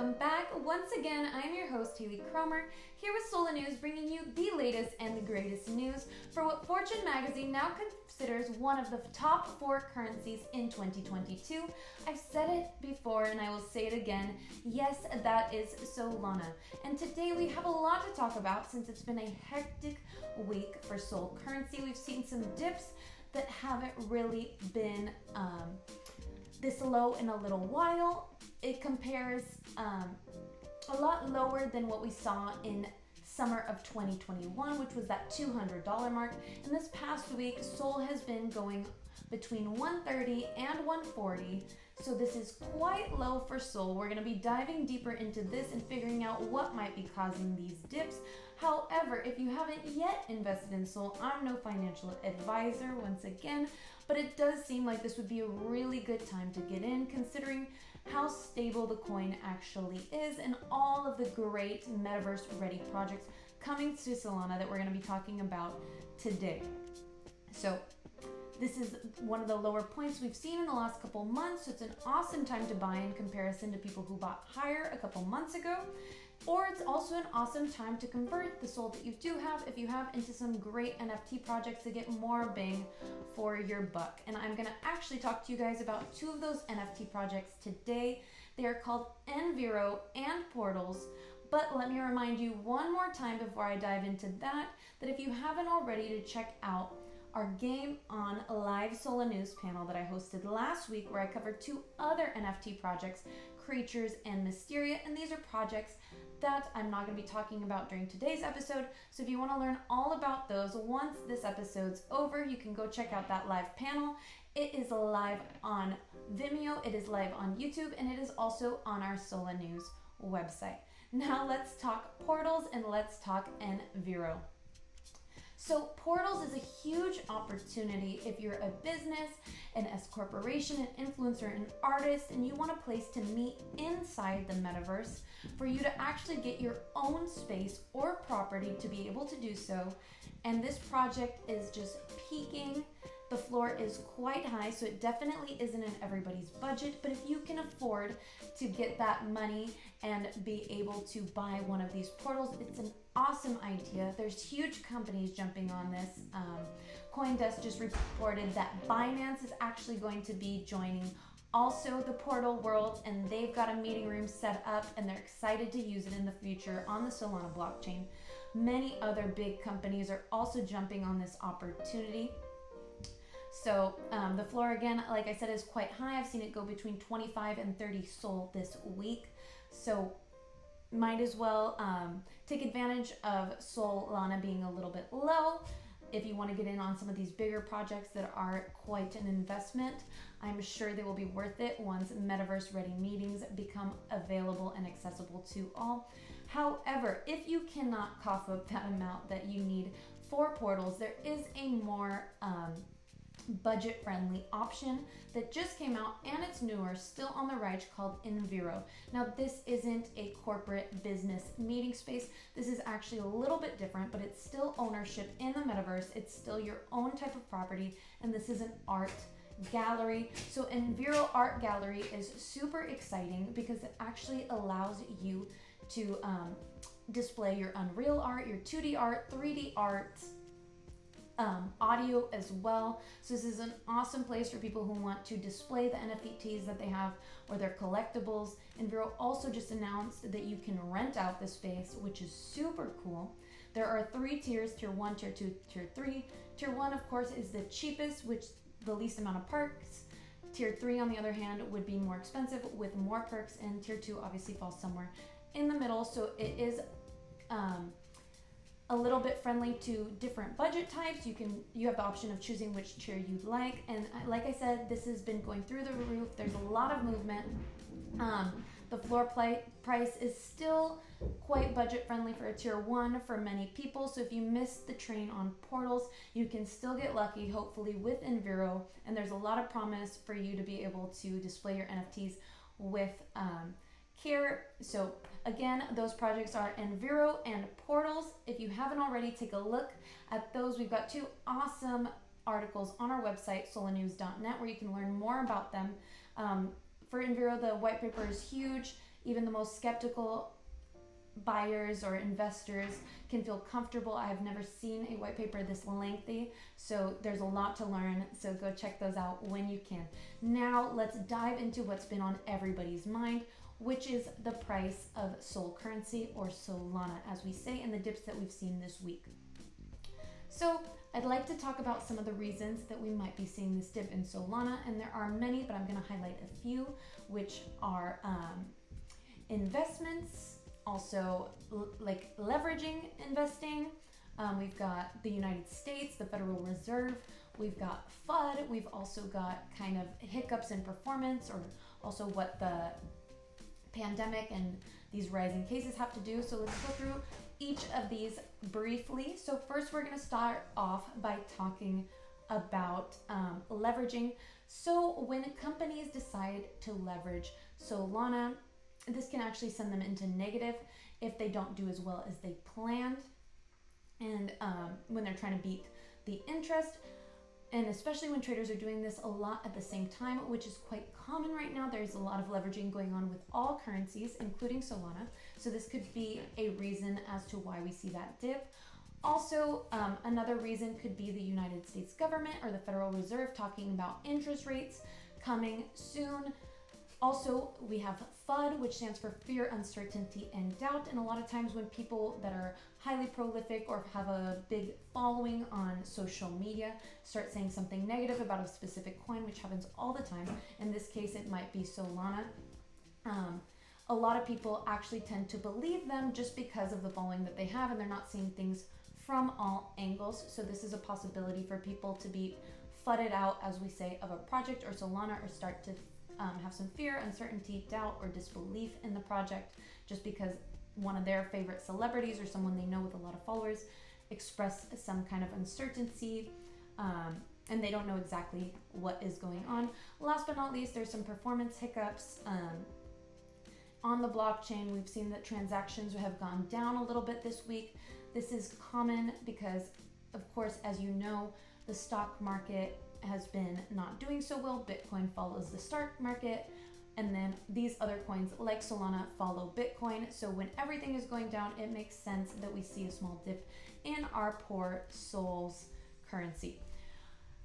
welcome back. Once again, I'm your host, Haley Cromer, here with Solanews, bringing you the latest and the greatest news for what Fortune magazine now considers one of the top 4 currencies in 2022. I've said it before and I will say it again. Yes, that is Solana. And today we have a lot to talk about since it's been a hectic week for Sol currency. We've seen some dips that haven't really been this low in a little while. It compares a lot lower than what we saw in summer of 2021, which was that $200 mark. And this past week, Sol has been going between 130 and 140. So this is quite low for Sol. We're going to be diving deeper into this and figuring out what might be causing these dips. However, if you haven't yet invested in Sol, I'm no financial advisor once again, but it does seem like this would be a really good time to get in, considering how stable the coin actually is and all of the great Metaverse ready projects coming to Solana that we're going to be talking about today. So this is one of the lower points we've seen in the last couple months, so it's an awesome time to buy in comparison to people who bought higher a couple months ago. Or it's also an awesome time to convert the Sol that you do have, if you have, into some great NFT projects to get more bang for your buck. And I'm gonna actually talk to you guys about 2 of those NFT projects today. They are called Enviro and Portals. But let me remind you one more time before I dive into that if you haven't already, to check out our Game On live Solanews panel that I hosted last week, where I covered 2 other NFT projects, Creatures and Mysteria, and these are projects that I'm not going to be talking about during today's episode. So if you want to learn all about those once this episode's over, you can go check out that live panel. It is live on Vimeo, it is live on YouTube, and it is also on our Solanews website. Now let's talk Portals and let's talk Enviro. So Portals is a huge opportunity if you're a business, an S corporation, an influencer, an artist, and you want a place to meet inside the metaverse for you to actually get your own space or property to be able to do so. And this project is just peaking. The floor is quite high, so it definitely isn't in everybody's budget, but if you can afford to get that money and be able to buy one of these portals, it's an awesome idea. There's huge companies jumping on this. CoinDesk just reported that Binance is actually going to be joining also the portal world, and they've got a meeting room set up and they're excited to use it in the future on the Solana blockchain. Many other big companies are also jumping on this opportunity. So the floor, again, like I said, is quite high. I've seen it go between 25 and 30 Sol this week. So might as well take advantage of Solana being a little bit low. If you want to get in on some of these bigger projects that are quite an investment, I'm sure they will be worth it once Metaverse ready meetings become available and accessible to all. However, if you cannot cough up that amount that you need for portals, there is a more budget-friendly option that just came out, and it's newer, still on the rise, called Enviro. Now, this isn't a corporate business meeting space. This is actually a little bit different, but it's still ownership in the metaverse. It's still your own type of property, and this is an art gallery. So Enviro Art Gallery is super exciting because it actually allows you to display your Unreal art, your 2D art, 3D art, audio as well. So this is an awesome place for people who want to display the NFTs that they have or their collectibles. Enviro also just announced that you can rent out the space, which is super cool. There are 3 tiers, tier 1, tier 2, tier 3. Tier 1, of course, is the cheapest, which the least amount of perks. Tier 3, on the other hand, would be more expensive with more perks, and tier 2 obviously falls somewhere in the middle. So it is a little bit friendly to different budget types. You have the option of choosing which tier you'd like, and like I said, this has been going through the roof. There's a lot of movement. The floor price is still quite budget friendly for a tier 1 for many people. So if you missed the train on portals, you can still get lucky, hopefully, with Enviro, and there's a lot of promise for you to be able to display your NFTs with care. So again, those projects are Enviro and Portals. If you haven't already, take a look at those. We've got 2 awesome articles on our website, solanews.net, where you can learn more about them. For Enviro, the white paper is huge. even the most skeptical buyers or investors can feel comfortable. I have never seen a white paper this lengthy, so there's a lot to learn, so go check those out when you can. Now let's dive into what's been on everybody's mind, which is the price of Sol currency, or Solana as we say, and the dips that we've seen this week. So I'd like to talk about some of the reasons that we might be seeing this dip in Solana, and there are many, but I'm going to highlight a few, which are investments, also like leveraging investing. We've got the United States, the Federal Reserve, we've got FUD, we've also got kind of hiccups in performance, or also what the pandemic and these rising cases have to do. So let's go through each of these briefly. So first we're going to start off by talking about leveraging. So when companies decide to leverage Solana, this can actually send them into negative if they don't do as well as they planned, and when they're trying to beat the interest, and especially when traders are doing this a lot at the same time, which is quite common right now. There's a lot of leveraging going on with all currencies, including Solana. So this could be a reason as to why we see that dip. Also, another reason could be the United States government or the Federal Reserve talking about interest rates coming soon. Also, we have FUD, which stands for fear, uncertainty, and doubt. And a lot of times when people that are highly prolific or have a big following on social media start saying something negative about a specific coin, which happens all the time, in this case it might be Solana, a lot of people actually tend to believe them just because of the following that they have, and they're not seeing things from all angles. So this is a possibility for people to be FUDded out, as we say, of a project or Solana, or start to have some fear, uncertainty, doubt, or disbelief in the project just because one of their favorite celebrities or someone they know with a lot of followers express some kind of uncertainty, and they don't know exactly what is going on. Last but not least, there's some performance hiccups on the blockchain. We've seen that transactions have gone down a little bit this week. This is common because, of course, as you know, the stock market has been not doing so well. Bitcoin follows the stock market, and then these other coins like Solana follow Bitcoin. So when everything is going down, it makes sense that we see a small dip in our poor Sol's currency.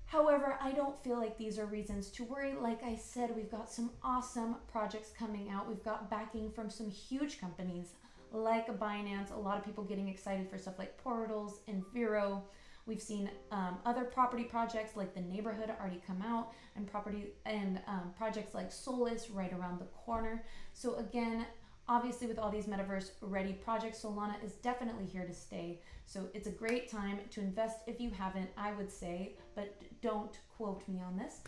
However, I don't feel like these are reasons to worry. Like I said, we've got some awesome projects coming out. We've got backing from some huge companies like Binance, a lot of people getting excited for stuff like Portals, Enviro. We've seen other property projects like the Neighborhood already come out, and projects like Solus right around the corner. So again, obviously with all these Metaverse ready projects, Solana is definitely here to stay. So it's a great time to invest if you haven't, I would say, but don't quote me on this.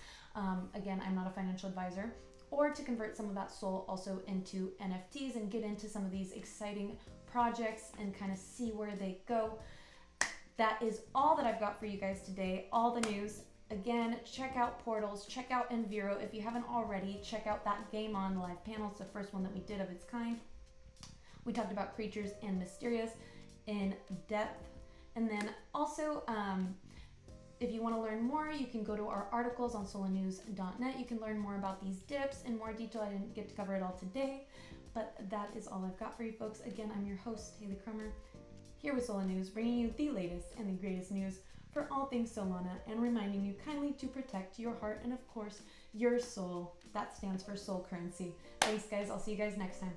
Again, I'm not a financial advisor. Or to convert some of that Sol also into NFTs and get into some of these exciting projects and kind of see where they go. That is all that I've got for you guys today, all the news. Again, check out Portals, check out Enviro. If you haven't already, check out that Game On live panel. It's the first one that we did of its kind. We talked about creatures and mysterious in depth. And then also, if you want to learn more, you can go to our articles on solanews.net. You can learn more about these dips in more detail. I didn't get to cover it all today, but that is all I've got for you folks. Again, I'm your host, Haley Cromer, here with Solanews, bringing you the latest and the greatest news for all things Solana, and reminding you kindly to protect your heart and, of course, your soul. That stands for Sol currency. Thanks, guys. I'll see you guys next time.